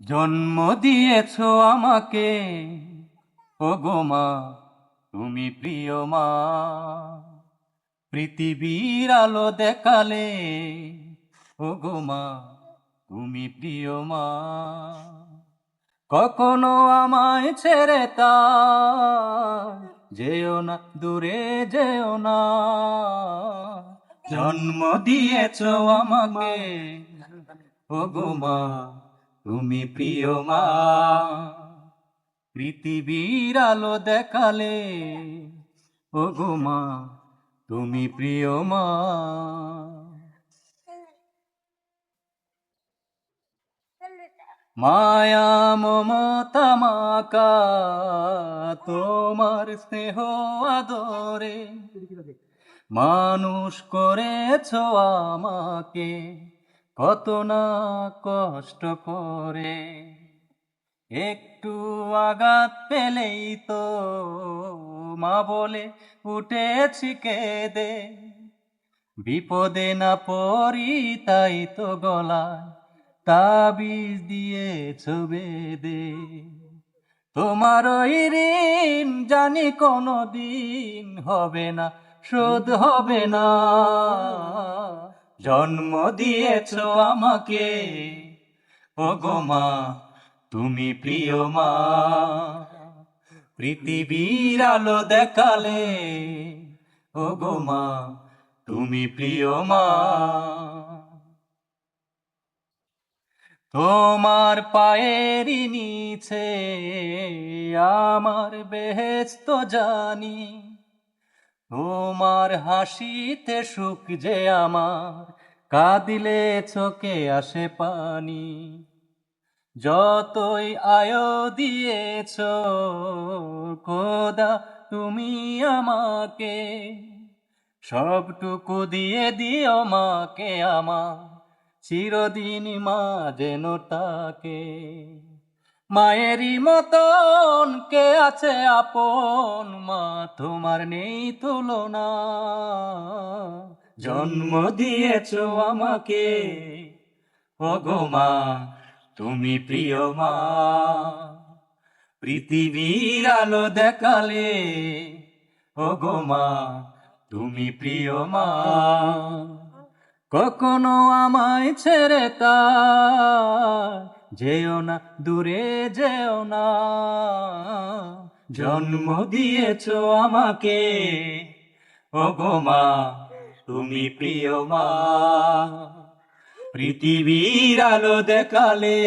জন্ম দিয়েছ আমাকে, ও গো মা তুমি প্রিয় মা। পৃথিবীর আলো দেখালে, ও গো মা তুমি প্রিয় মা। কখনো আমায় ছেড়ে তা যেও না, দূরে যেও না। জন্ম দিয়েছ আমাকে, ও গো মা তুমি প্রিয় মা। পৃথিবীর আলো দেখালে, ও গো মা তুমি প্রিয় মা। মায়া মমতা মাকা তোমার স্নেহ আদরে মানুষ করেছ আমাকে কত না কষ্ট করে। একটু আঘাত পেলেই তো মা বলে উঠেছি কেঁদে। বিপদে না পড়ি তাই তো গলায় তাবিজ দিয়েছ বেদে। তোমার ওই ঋণ জানি কোনো দিন হবে না, শোধ হবে না। জন্ম দিয়েছ আমাকে, ও গো মা তুমি প্রিয় মা। পৃথিবীর আলো দেখালে, ও গো মা তুমি প্রিয় মা। তোমার পায়েরই নিচে আমার বেহেশত জানি। তোমার হাসিতে সুখ যে আমার, কাঁদিলে চোখে আসে পানি। যতই আয়ো দিয়েছ খোদা তুমি আমাকে, সবটুকু দিয়ে দিও মাকে আমার, চিরদিন মা যেন তাকে। মায়েরই মতন কে আছে আপন, মা তোমার নেই তুলনা। জন্ম দিয়েছ আমাকে, ও গো মা তুমি প্রিয় মা। পৃথিবীর আলো দেখালে, ও গো মা তুমি প্রিয় মা। কখনো আমায় ছেড়ে তা যেও না, দূরে যেও না। জন্ম দিয়েছ আমাকে, ও গো মা তুমি প্রিয় মা। পৃথিবীর আলো দেখালে,